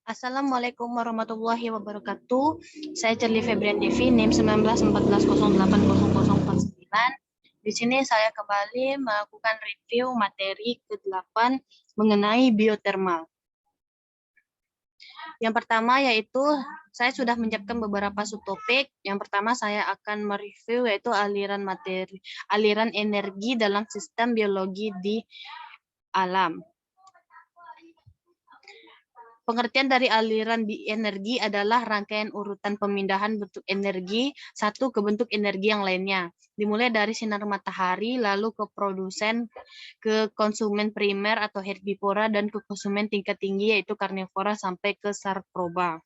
Assalamualaikum warahmatullahi wabarakatuh. Saya Cerli Febrian Devi, NIM 1914080049. Di sini saya kembali melakukan review materi ke-8 mengenai biotermal. Yang pertama yaitu saya sudah menyiapkan beberapa subtopik. Yang pertama saya akan mereview yaitu aliran energi dalam sistem biologi di alam. Pengertian dari aliran energi adalah rangkaian urutan pemindahan bentuk energi satu ke bentuk energi yang lainnya. Dimulai dari sinar matahari, lalu ke produsen, ke konsumen primer atau herbivora, dan ke konsumen tingkat tinggi yaitu karnivora sampai ke sarproba.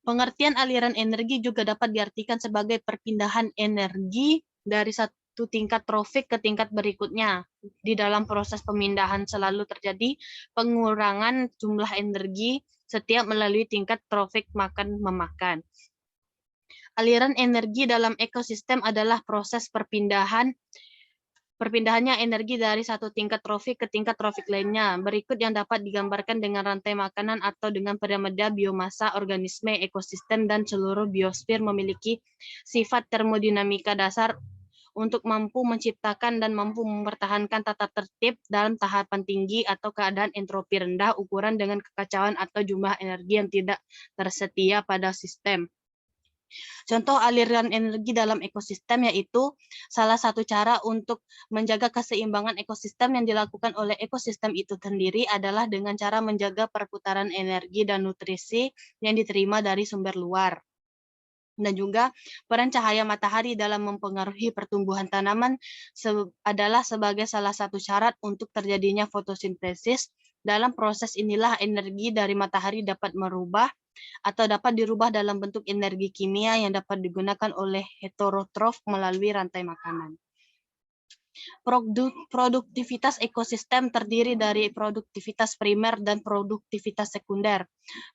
Pengertian aliran energi juga dapat diartikan sebagai perpindahan energi dari satu tingkat trofik ke tingkat berikutnya. Di dalam proses pemindahan selalu terjadi pengurangan jumlah energi setiap melalui tingkat trofik makan-memakan. Aliran energi dalam ekosistem adalah proses perpindahannya energi dari satu tingkat trofik ke tingkat trofik lainnya. Berikut yang dapat digambarkan dengan rantai makanan atau dengan piramida biomasa, organisme, ekosistem, dan seluruh biosfer memiliki sifat termodinamika dasar untuk mampu menciptakan dan mampu mempertahankan tata tertib dalam tahapan tinggi atau keadaan entropi rendah, ukuran dengan kekacauan atau jumlah energi yang tidak tersedia pada sistem. Contoh aliran energi dalam ekosistem yaitu salah satu cara untuk menjaga keseimbangan ekosistem yang dilakukan oleh ekosistem itu sendiri adalah dengan cara menjaga perputaran energi dan nutrisi yang diterima dari sumber luar. Dan juga peran cahaya matahari dalam mempengaruhi pertumbuhan tanaman adalah sebagai salah satu syarat untuk terjadinya fotosintesis. Dalam proses inilah energi dari matahari dapat dirubah dalam bentuk energi kimia yang dapat digunakan oleh heterotrof melalui rantai makanan. Produktivitas ekosistem terdiri dari produktivitas primer dan produktivitas sekunder.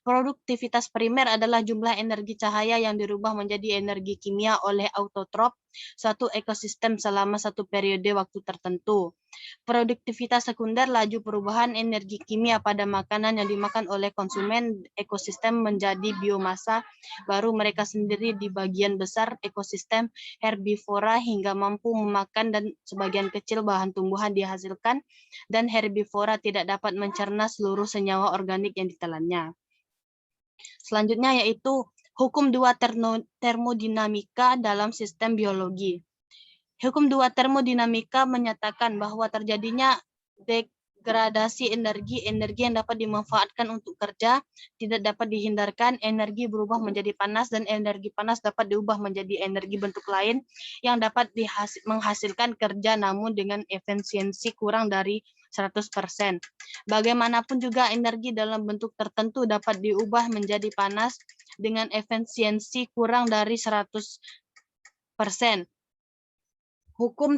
Produktivitas primer adalah jumlah energi cahaya yang dirubah menjadi energi kimia oleh autotrof suatu ekosistem selama satu periode waktu tertentu. Produktivitas sekunder laju perubahan energi kimia pada makanan yang dimakan oleh konsumen ekosistem menjadi biomasa baru mereka sendiri di bagian besar ekosistem herbivora hingga mampu memakan dan sebagian kecil bahan tumbuhan dihasilkan dan herbivora tidak dapat mencerna seluruh senyawa organik yang ditelannya. Selanjutnya yaitu hukum 2 termodinamika dalam sistem biologi. Hukum 2 termodinamika menyatakan bahwa terjadinya degradasi energi yang dapat dimanfaatkan untuk kerja tidak dapat dihindarkan. Energi berubah menjadi panas dan energi panas dapat diubah menjadi energi bentuk lain yang dapat menghasilkan kerja namun dengan efisiensi kurang dari 100%. Bagaimanapun juga energi dalam bentuk tertentu dapat diubah menjadi panas dengan efisiensi kurang dari 100%. Hukum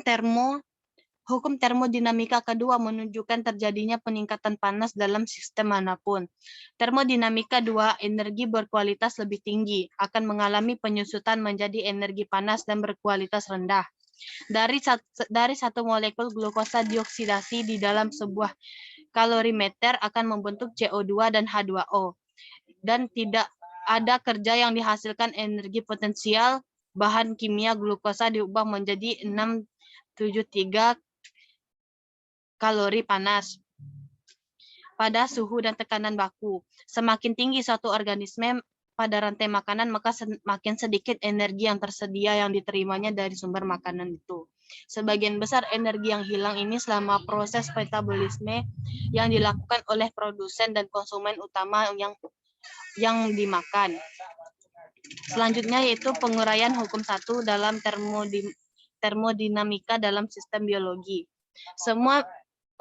termodinamika kedua menunjukkan terjadinya peningkatan panas dalam sistem manapun. Termodinamika 2, energi berkualitas lebih tinggi akan mengalami penyusutan menjadi energi panas dan berkualitas rendah. Dari satu molekul glukosa dioksidasi di dalam sebuah kalorimeter akan membentuk CO2 dan H2O. Dan tidak ada kerja yang dihasilkan energi potensial bahan kimia glukosa diubah menjadi 673 kalori panas pada suhu dan tekanan baku. Semakin tinggi suatu organisme pada rantai makanan, maka semakin sedikit energi yang tersedia yang diterimanya dari sumber makanan itu. Sebagian besar energi yang hilang ini selama proses metabolisme yang dilakukan oleh produsen dan konsumen utama yang dimakan. Selanjutnya yaitu penguraian hukum 1 dalam termodinamika dalam sistem biologi. Semua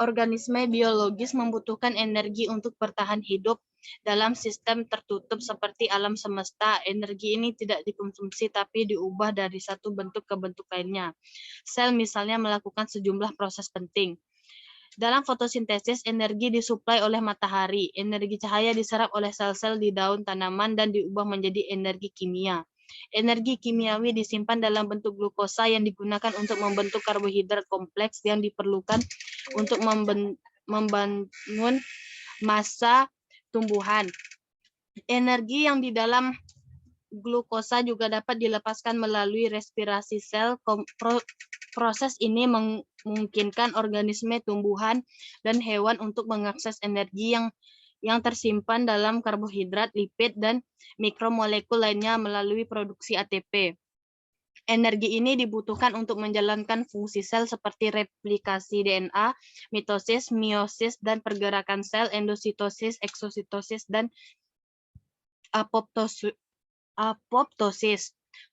organisme biologis membutuhkan energi untuk bertahan hidup dalam sistem tertutup seperti alam semesta. Energi ini tidak dikonsumsi tapi diubah dari satu bentuk ke bentuk lainnya. Sel misalnya melakukan sejumlah proses penting. Dalam fotosintesis, energi disuplai oleh matahari. Energi cahaya diserap oleh sel-sel di daun tanaman dan diubah menjadi energi kimia. Energi kimiawi disimpan dalam bentuk glukosa yang digunakan untuk membentuk karbohidrat kompleks yang diperlukan untuk membangun massa tumbuhan. Energi yang di dalam glukosa juga dapat dilepaskan melalui respirasi sel. Proses ini memungkinkan organisme tumbuhan dan hewan untuk mengakses energi yang tersimpan dalam karbohidrat, lipid, dan mikromolekul lainnya melalui produksi ATP. Energi ini dibutuhkan untuk menjalankan fungsi sel seperti replikasi DNA, mitosis, meiosis, dan pergerakan sel, endositosis, eksositosis, dan apoptosis.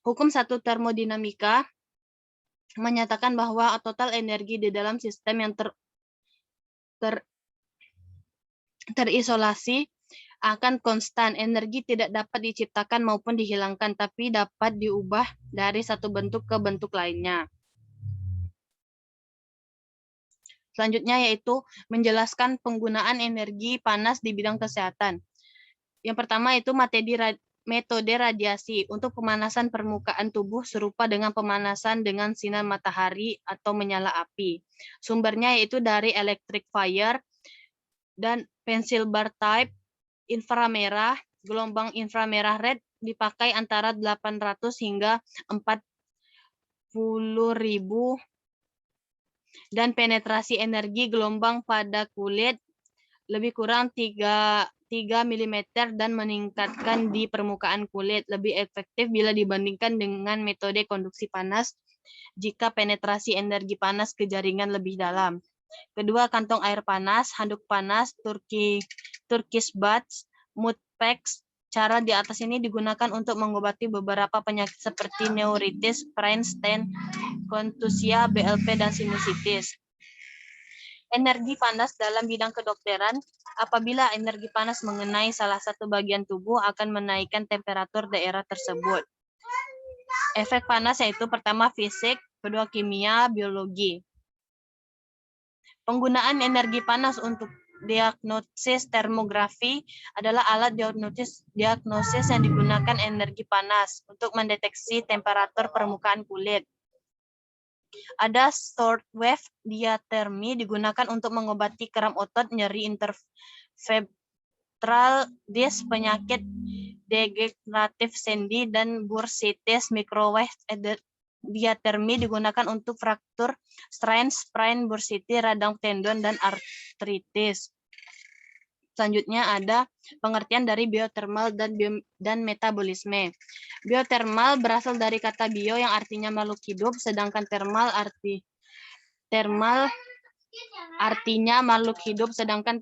Hukum satu termodinamika menyatakan bahwa total energi di dalam sistem yang terisolasi akan konstan. Energi tidak dapat diciptakan maupun dihilangkan, tapi dapat diubah dari satu bentuk ke bentuk lainnya. Selanjutnya yaitu menjelaskan penggunaan energi panas di bidang kesehatan. Yang pertama itu metode radiasi untuk pemanasan permukaan tubuh serupa dengan pemanasan dengan sinar matahari atau menyala api. Sumbernya yaitu dari electric fire dan pensil bar type inframerah, gelombang inframerah red dipakai antara 800 hingga 40.000 dan penetrasi energi gelombang pada kulit lebih kurang 3 mm dan meningkatkan di permukaan kulit lebih efektif bila dibandingkan dengan metode konduksi panas jika penetrasi energi panas ke jaringan lebih dalam. Kedua, kantong air panas, handuk panas, Turkish baths, mud packs. Cara di atas ini digunakan untuk mengobati beberapa penyakit seperti neuritis, Feinstein, kontusia, BLP, dan sinusitis. Energi panas dalam bidang kedokteran. Apabila energi panas mengenai salah satu bagian tubuh akan menaikkan temperatur daerah tersebut. Efek panas yaitu pertama fisik, kedua kimia, biologi. Penggunaan energi panas untuk diagnosis termografi adalah alat diagnosis yang digunakan energi panas untuk mendeteksi temperatur permukaan kulit. Ada short wave diatermi digunakan untuk mengobati kram otot, nyeri intervertebral disc, penyakit degeneratif sendi, dan bursitis. Microwave diatermi digunakan untuk fraktur strain, sprain, bursiti, radang tendon, dan artritis. Selanjutnya ada pengertian dari biotermal dan metabolisme. Biotermal berasal dari kata bio yang artinya makhluk hidup, sedangkan termal artinya makhluk hidup, sedangkan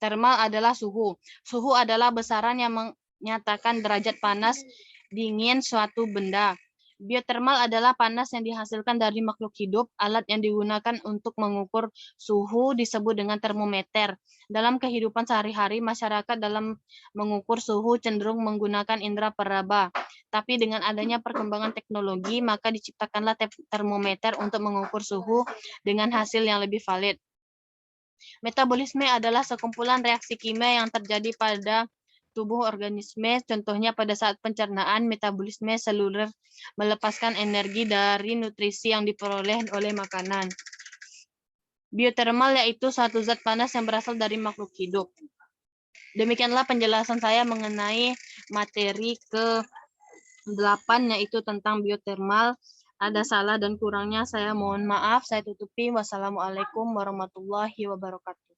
termal adalah suhu. Suhu adalah besaran yang menyatakan derajat panas dingin suatu benda. Biotermal adalah panas yang dihasilkan dari makhluk hidup. Alat yang digunakan untuk mengukur suhu disebut dengan termometer. Dalam kehidupan sehari-hari, masyarakat dalam mengukur suhu cenderung menggunakan indera peraba. Tapi dengan adanya perkembangan teknologi, maka diciptakanlah termometer untuk mengukur suhu dengan hasil yang lebih valid. Metabolisme adalah sekumpulan reaksi kimia yang terjadi pada tubuh organisme, contohnya pada saat pencernaan. Metabolisme seluler melepaskan energi dari nutrisi yang diperoleh oleh makanan. Biotermal yaitu suatu zat panas yang berasal dari makhluk hidup. Demikianlah penjelasan saya mengenai materi ke-8 yaitu tentang biotermal. Ada salah dan kurangnya saya mohon maaf. Saya tutupi. Wassalamualaikum warahmatullahi wabarakatuh.